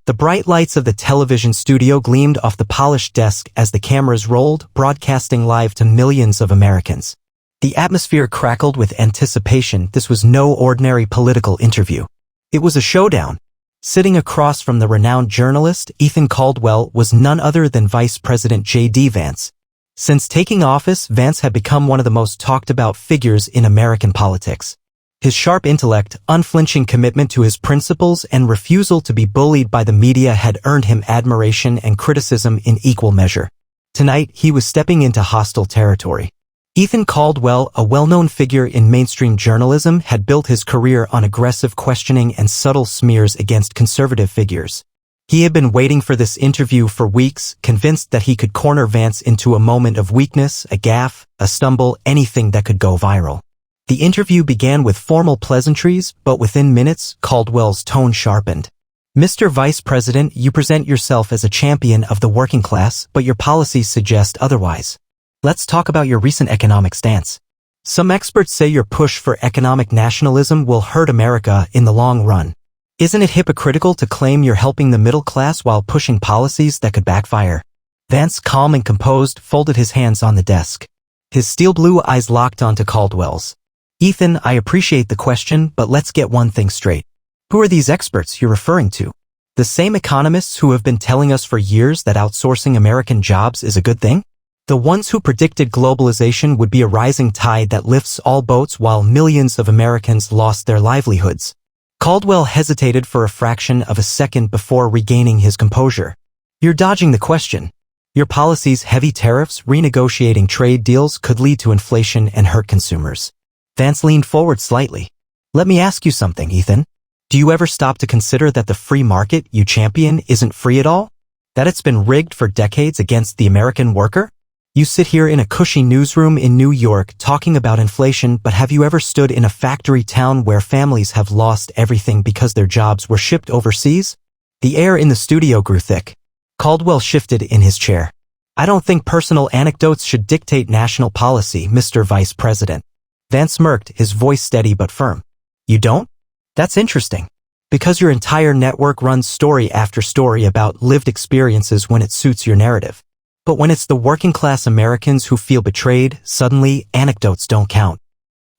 The bright lights of the television studio gleamed off the polished desk as the cameras rolled, broadcasting live to millions of Americans. The atmosphere crackled with anticipation. This was no ordinary political interview. It was a showdown. Sitting across from the renowned journalist, Ethan Caldwell was none other than Vice President J.D. Vance. Since taking office, Vance had become one of the most talked-about figures in American politics. His sharp intellect, unflinching commitment to his principles, and refusal to be bullied by the media had earned him admiration and criticism in equal measure. Tonight, he was stepping into hostile territory. Ethan Caldwell, a well-known figure in mainstream journalism, had built his career on aggressive questioning and subtle smears against conservative figures. He had been waiting for this interview for weeks, convinced that he could corner Vance into a moment of weakness, a gaffe, a stumble, anything that could go viral. The interview began with formal pleasantries, but within minutes, Caldwell's tone sharpened. Mr. Vice President, you present yourself as a champion of the working class, but your policies suggest otherwise. Let's talk about your recent economic stance. Some experts say your push for economic nationalism will hurt America in the long run. Isn't it hypocritical to claim you're helping the middle class while pushing policies that could backfire? Vance, calm and composed, folded his hands on the desk. His steel blue eyes locked onto Caldwell's. Ethan, I appreciate the question, but let's get one thing straight. Who are these experts you're referring to? The same economists who have been telling us for years that outsourcing American jobs is a good thing? The ones who predicted globalization would be a rising tide that lifts all boats while millions of Americans lost their livelihoods. Caldwell hesitated for a fraction of a second before regaining his composure. You're dodging the question. Your policies, heavy tariffs, renegotiating trade deals could lead to inflation and hurt consumers. Vance leaned forward slightly. Let me ask you something, Ethan. Do you ever stop to consider that the free market you champion isn't free at all? That it's been rigged for decades against the American worker? You sit here in a cushy newsroom in New York talking about inflation, but have you ever stood in a factory town where families have lost everything because their jobs were shipped overseas? The air in the studio grew thick. Caldwell shifted in his chair. I don't think personal anecdotes should dictate national policy, Mr. Vice President. Vance smirked, his voice steady but firm. You don't? That's interesting. Because your entire network runs story after story about lived experiences when it suits your narrative. But when it's the working-class Americans who feel betrayed, suddenly anecdotes don't count.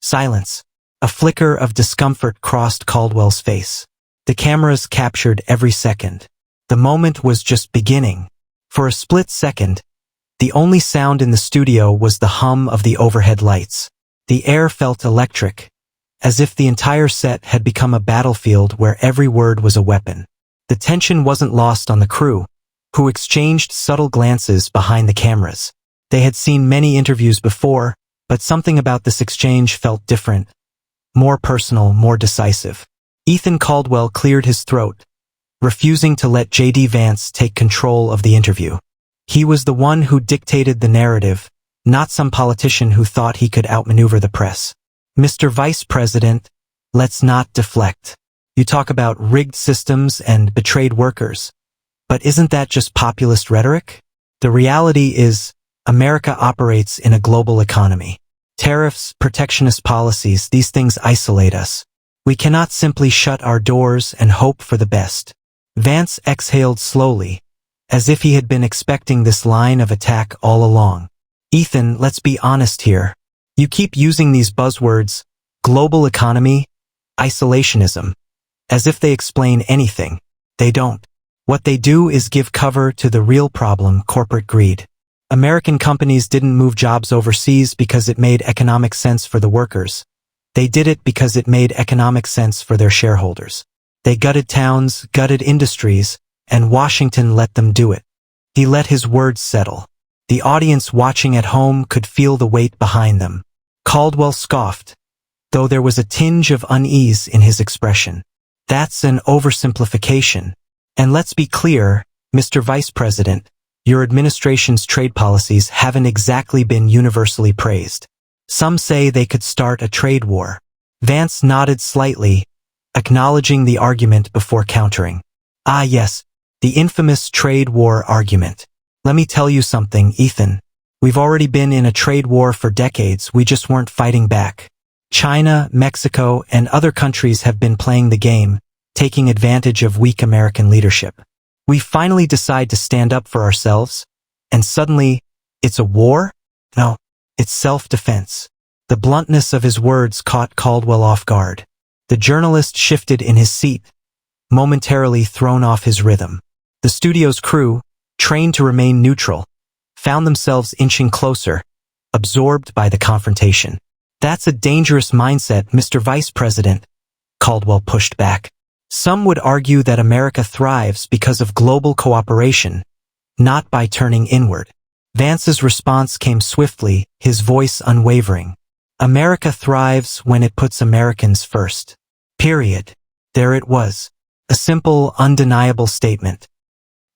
Silence. A flicker of discomfort crossed Caldwell's face. The cameras captured every second. The moment was just beginning. For a split second, the only sound in the studio was the hum of the overhead lights. The air felt electric, as if the entire set had become a battlefield where every word was a weapon. The tension wasn't lost on the crew, who exchanged subtle glances behind the cameras. They had seen many interviews before, but something about this exchange felt different. More personal, more decisive. Ethan Caldwell cleared his throat, refusing to let J.D. Vance take control of the interview. He was the one who dictated the narrative, not some politician who thought he could outmaneuver the press. Mr. Vice President, let's not deflect. You talk about rigged systems and betrayed workers. But isn't that just populist rhetoric? The reality is, America operates in a global economy. Tariffs, protectionist policies, these things isolate us. We cannot simply shut our doors and hope for the best. Vance exhaled slowly, as if he had been expecting this line of attack all along. Ethan, let's be honest here. You keep using these buzzwords, global economy, isolationism, as if they explain anything. They don't. What they do is give cover to the real problem, corporate greed. American companies didn't move jobs overseas because it made economic sense for the workers. They did it because it made economic sense for their shareholders. They gutted towns, gutted industries, and Washington let them do it. He let his words settle. The audience watching at home could feel the weight behind them. Caldwell scoffed, though there was a tinge of unease in his expression. That's an oversimplification. And let's be clear, Mr. Vice President, your administration's trade policies haven't exactly been universally praised. Some say they could start a trade war. Vance nodded slightly, acknowledging the argument before countering. Ah yes, the infamous trade war argument. Let me tell you something, Ethan. We've already been in a trade war for decades, we just weren't fighting back. China, Mexico, and other countries have been playing the game, taking advantage of weak American leadership. We finally decide to stand up for ourselves, and suddenly, it's a war? No, it's self-defense. The bluntness of his words caught Caldwell off guard. The journalist shifted in his seat, momentarily thrown off his rhythm. The studio's crew, trained to remain neutral, found themselves inching closer, absorbed by the confrontation. That's a dangerous mindset, Mr. Vice President, Caldwell pushed back. Some would argue that America thrives because of global cooperation, not by turning inward. Vance's response came swiftly, his voice unwavering. America thrives when it puts Americans first. Period. There it was. A simple, undeniable statement.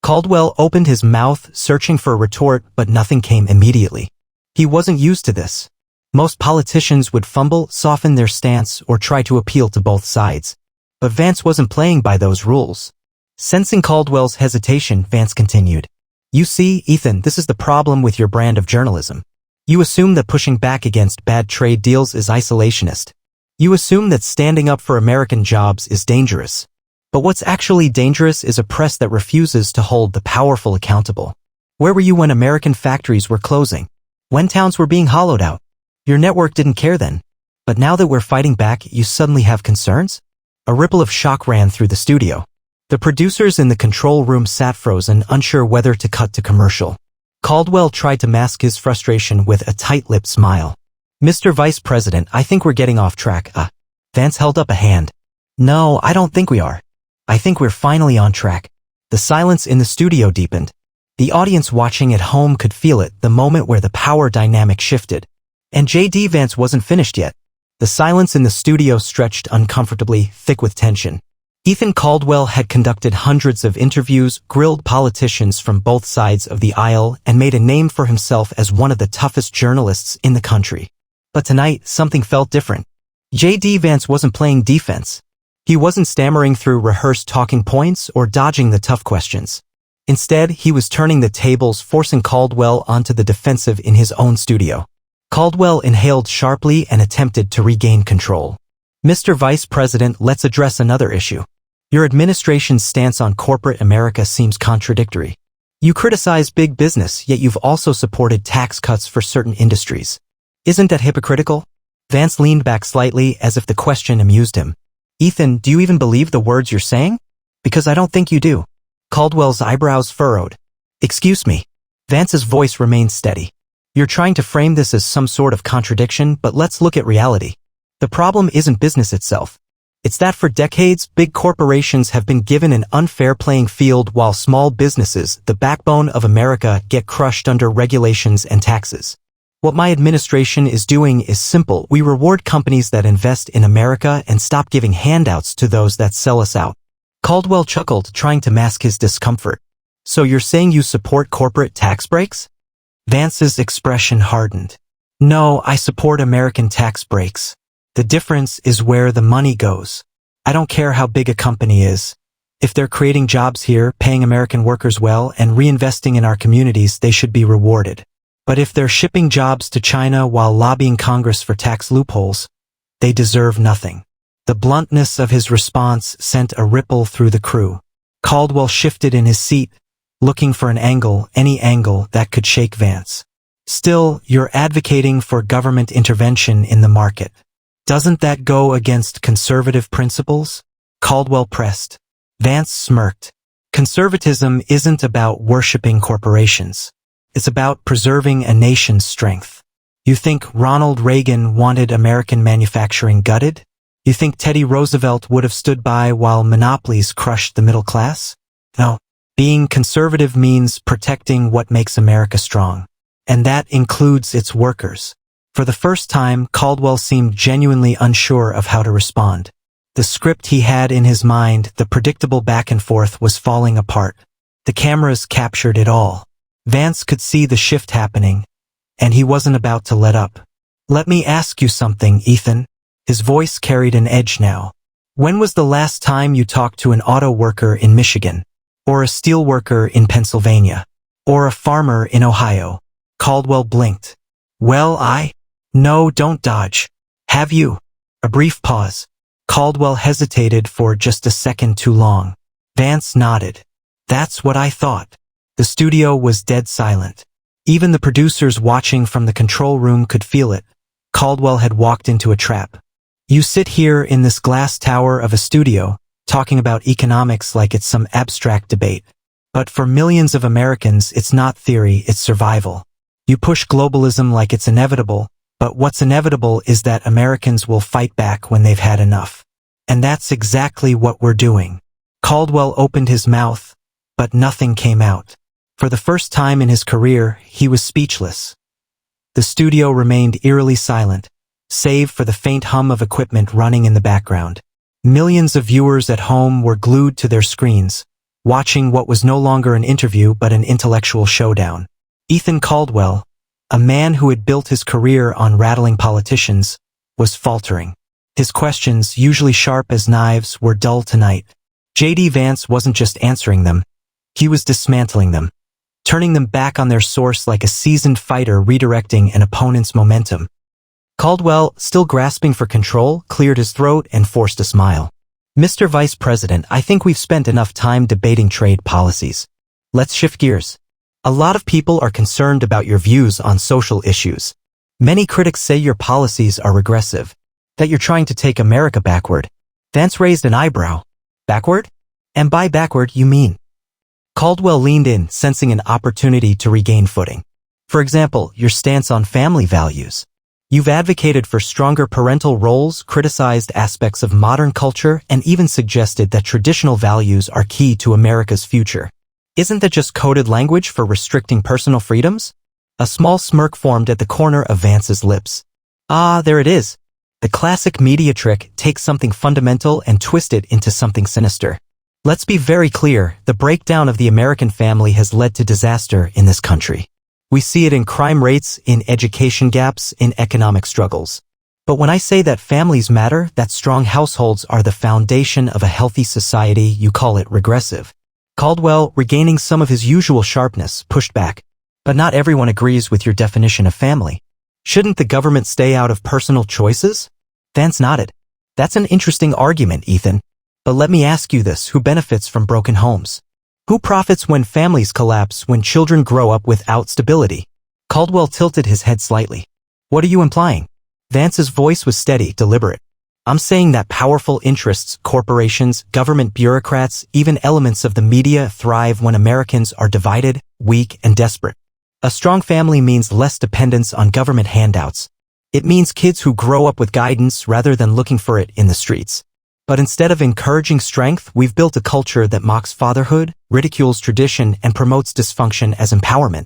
Caldwell opened his mouth, searching for a retort, but nothing came immediately. He wasn't used to this. Most politicians would fumble, soften their stance, or try to appeal to both sides. But Vance wasn't playing by those rules. Sensing Caldwell's hesitation, Vance continued. You see, Ethan, this is the problem with your brand of journalism. You assume that pushing back against bad trade deals is isolationist. You assume that standing up for American jobs is dangerous. But what's actually dangerous is a press that refuses to hold the powerful accountable. Where were you when American factories were closing? When towns were being hollowed out? Your network didn't care then. But now that we're fighting back, you suddenly have concerns? A ripple of shock ran through the studio. The producers in the control room sat frozen, unsure whether to cut to commercial. Caldwell tried to mask his frustration with a tight-lipped smile. Mr. Vice President, I think we're getting off track. Vance held up a hand. No, I don't think we are. I think we're finally on track. The silence in the studio deepened. The audience watching at home could feel it, the moment where the power dynamic shifted. And J.D. Vance wasn't finished yet. The silence in the studio stretched uncomfortably, thick with tension. Ethan Caldwell had conducted hundreds of interviews, grilled politicians from both sides of the aisle, and made a name for himself as one of the toughest journalists in the country. But tonight, something felt different. J.D. Vance wasn't playing defense. He wasn't stammering through rehearsed talking points or dodging the tough questions. Instead, he was turning the tables, forcing Caldwell onto the defensive in his own studio. Caldwell inhaled sharply and attempted to regain control. Mr. Vice President, let's address another issue. Your administration's stance on corporate America seems contradictory. You criticize big business, yet you've also supported tax cuts for certain industries. Isn't that hypocritical? Vance leaned back slightly as if the question amused him. Ethan, do you even believe the words you're saying? Because I don't think you do. Caldwell's eyebrows furrowed. Excuse me. Vance's voice remained steady. You're trying to frame this as some sort of contradiction, but let's look at reality. The problem isn't business itself. It's that for decades, big corporations have been given an unfair playing field while small businesses, the backbone of America, get crushed under regulations and taxes. What my administration is doing is simple. We reward companies that invest in America and stop giving handouts to those that sell us out. Caldwell chuckled, trying to mask his discomfort. So you're saying you support corporate tax breaks? Vance's expression hardened. No, I support American tax breaks. The difference is where the money goes. I don't care how big a company is. If they're creating jobs here, paying American workers well, and reinvesting in our communities, they should be rewarded. But if they're shipping jobs to China while lobbying Congress for tax loopholes, they deserve nothing. The bluntness of his response sent a ripple through the crew. Caldwell shifted in his seat, looking for an angle, any angle that could shake Vance. Still, you're advocating for government intervention in the market. Doesn't that go against conservative principles? Caldwell pressed. Vance smirked. Conservatism isn't about worshiping corporations. It's about preserving a nation's strength. You think Ronald Reagan wanted American manufacturing gutted? You think Teddy Roosevelt would have stood by while monopolies crushed the middle class? No. Being conservative means protecting what makes America strong. And that includes its workers. For the first time, Caldwell seemed genuinely unsure of how to respond. The script he had in his mind, the predictable back and forth, was falling apart. The cameras captured it all. Vance could see the shift happening, and he wasn't about to let up. Let me ask you something, Ethan. His voice carried an edge now. When was the last time you talked to an auto worker in Michigan? Or a steel worker in Pennsylvania? Or a farmer in Ohio? Caldwell blinked. Well, No, don't dodge. Have you? A brief pause. Caldwell hesitated for just a second too long. Vance nodded. That's what I thought. The studio was dead silent. Even the producers watching from the control room could feel it. Caldwell had walked into a trap. You sit here in this glass tower of a studio, talking about economics like it's some abstract debate. But for millions of Americans, it's not theory, it's survival. You push globalism like it's inevitable, but what's inevitable is that Americans will fight back when they've had enough. And that's exactly what we're doing. Caldwell opened his mouth, but nothing came out. For the first time in his career, he was speechless. The studio remained eerily silent, save for the faint hum of equipment running in the background. Millions of viewers at home were glued to their screens, watching what was no longer an interview but an intellectual showdown. Ethan Caldwell, a man who had built his career on rattling politicians, was faltering. His questions, usually sharp as knives, were dull tonight. J.D. Vance wasn't just answering them, he was dismantling them, turning them back on their source like a seasoned fighter redirecting an opponent's momentum. Caldwell, still grasping for control, cleared his throat and forced a smile. Mr. Vice President, I think we've spent enough time debating trade policies. Let's shift gears. A lot of people are concerned about your views on social issues. Many critics say your policies are regressive, that you're trying to take America backward. Vance raised an eyebrow. Backward? And by backward, you mean? Caldwell leaned in, sensing an opportunity to regain footing. For example, your stance on family values. You've advocated for stronger parental roles, criticized aspects of modern culture, and even suggested that traditional values are key to America's future. Isn't that just coded language for restricting personal freedoms? A small smirk formed at the corner of Vance's lips. Ah, there it is. The classic media trick: take something fundamental and twist it into something sinister. Let's be very clear, the breakdown of the American family has led to disaster in this country. We see it in crime rates, in education gaps, in economic struggles. But when I say that families matter, that strong households are the foundation of a healthy society, you call it regressive. Caldwell, regaining some of his usual sharpness, pushed back. But not everyone agrees with your definition of family. Shouldn't the government stay out of personal choices? Vance nodded. That's an interesting argument, Ethan. But let me ask you this, who benefits from broken homes? Who profits when families collapse, when children grow up without stability? Caldwell tilted his head slightly. What are you implying? Vance's voice was steady, deliberate. I'm saying that powerful interests, corporations, government bureaucrats, even elements of the media thrive when Americans are divided, weak, and desperate. A strong family means less dependence on government handouts. It means kids who grow up with guidance rather than looking for it in the streets. But instead of encouraging strength, we've built a culture that mocks fatherhood, ridicules tradition, and promotes dysfunction as empowerment.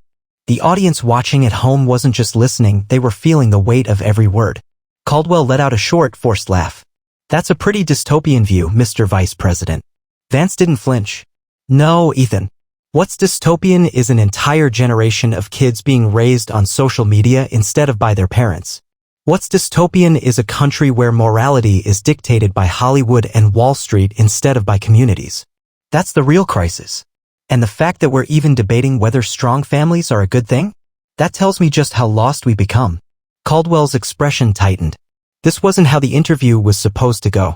The audience watching at home wasn't just listening, they were feeling the weight of every word. Caldwell let out a short, forced laugh. That's a pretty dystopian view, Mr. Vice President. Vance didn't flinch. No, Ethan. What's dystopian is an entire generation of kids being raised on social media instead of by their parents. What's dystopian is a country where morality is dictated by Hollywood and Wall Street instead of by communities. That's the real crisis. And the fact that we're even debating whether strong families are a good thing? That tells me just how lost we become. Caldwell's expression tightened. This wasn't how the interview was supposed to go.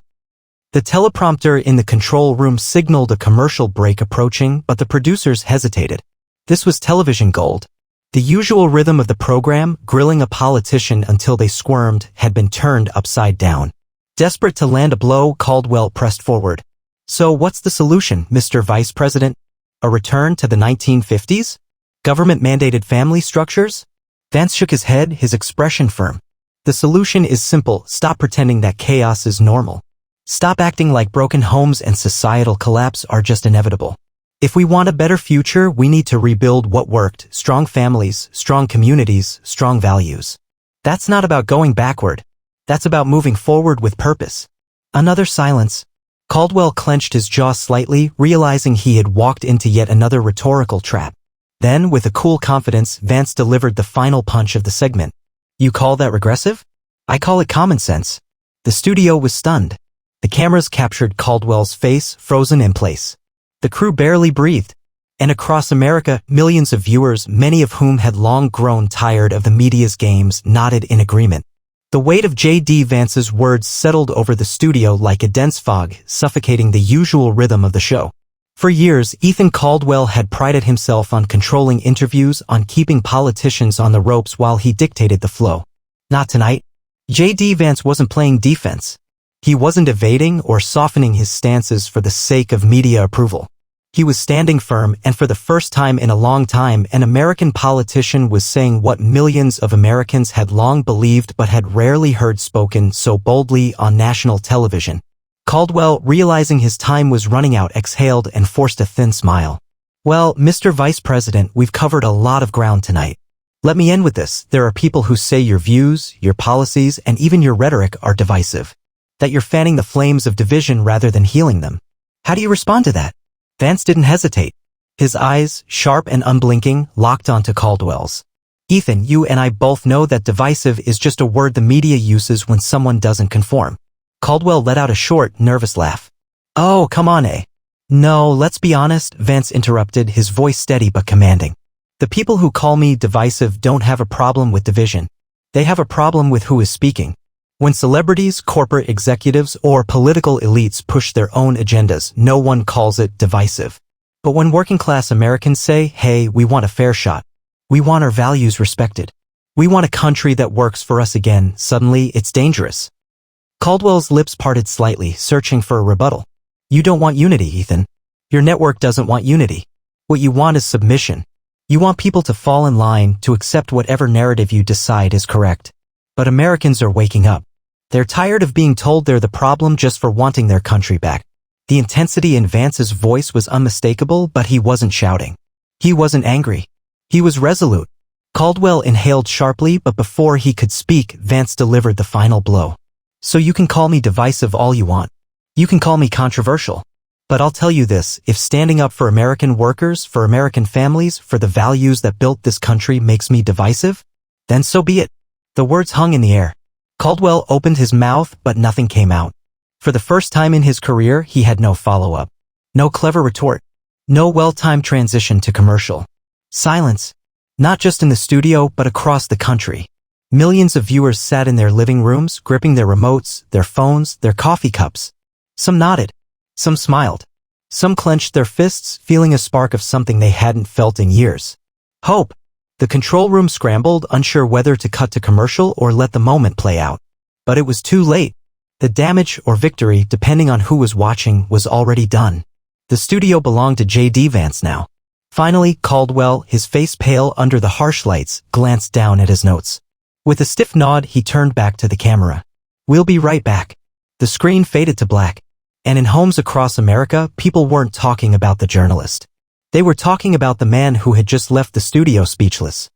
The teleprompter in the control room signaled a commercial break approaching, but the producers hesitated. This was television gold. The usual rhythm of the program, grilling a politician until they squirmed, had been turned upside down. Desperate to land a blow, Caldwell pressed forward. So what's the solution, Mr. Vice President? A return to the 1950s? Government-mandated family structures? Vance shook his head, his expression firm. The solution is simple: stop pretending that chaos is normal. Stop acting like broken homes and societal collapse are just inevitable. If we want a better future, we need to rebuild what worked: strong families, strong communities, strong values. That's not about going backward. That's about moving forward with purpose. Another silence. Caldwell clenched his jaw slightly, realizing he had walked into yet another rhetorical trap. Then, with a cool confidence, Vance delivered the final punch of the segment. You call that regressive? I call it common sense. The studio was stunned. The cameras captured Caldwell's face, frozen in place. The crew barely breathed. And across America, millions of viewers, many of whom had long grown tired of the media's games, nodded in agreement. The weight of J.D. Vance's words settled over the studio like a dense fog, suffocating the usual rhythm of the show. For years, Ethan Caldwell had prided himself on controlling interviews, on keeping politicians on the ropes while he dictated the flow. Not tonight. J.D. Vance wasn't playing defense. He wasn't evading or softening his stances for the sake of media approval. He was standing firm, and for the first time in a long time, an American politician was saying what millions of Americans had long believed but had rarely heard spoken so boldly on national television. Caldwell, realizing his time was running out, exhaled and forced a thin smile. Well, Mr. Vice President, we've covered a lot of ground tonight. Let me end with this. There are people who say your views, your policies, and even your rhetoric are divisive. That you're fanning the flames of division rather than healing them. How do you respond to that? Vance didn't hesitate. His eyes, sharp and unblinking, locked onto Caldwell's. Ethan, you and I both know that divisive is just a word the media uses when someone doesn't conform. Caldwell let out a short, nervous laugh. Oh, come on, eh? No, let's be honest, Vance interrupted, his voice steady but commanding. The people who call me divisive don't have a problem with division. They have a problem with who is speaking. When celebrities, corporate executives, or political elites push their own agendas, no one calls it divisive. But when working-class Americans say, hey, we want a fair shot. We want our values respected. We want a country that works for us again, suddenly it's dangerous. Caldwell's lips parted slightly, searching for a rebuttal. You don't want unity, Ethan. Your network doesn't want unity. What you want is submission. You want people to fall in line, to accept whatever narrative you decide is correct. But Americans are waking up. They're tired of being told they're the problem just for wanting their country back. The intensity in Vance's voice was unmistakable, but he wasn't shouting. He wasn't angry. He was resolute. Caldwell inhaled sharply, but before he could speak, Vance delivered the final blow. So you can call me divisive all you want. You can call me controversial. But I'll tell you this, if standing up for American workers, for American families, for the values that built this country makes me divisive, then so be it. The words hung in the air. Caldwell opened his mouth, but nothing came out. For the first time in his career, he had no follow-up. No clever retort. No well-timed transition to commercial. Silence. Not just in the studio, but across the country. Millions of viewers sat in their living rooms, gripping their remotes, their phones, their coffee cups. Some nodded. Some smiled. Some clenched their fists, feeling a spark of something they hadn't felt in years. Hope. The control room scrambled, unsure whether to cut to commercial or let the moment play out. But it was too late. The damage or victory, depending on who was watching, was already done. The studio belonged to J.D. Vance now. Finally, Caldwell, his face pale under the harsh lights, glanced down at his notes. With a stiff nod, he turned back to the camera. We'll be right back. The screen faded to black. And in homes across America, people weren't talking about the journalist. They were talking about the man who had just left the studio speechless.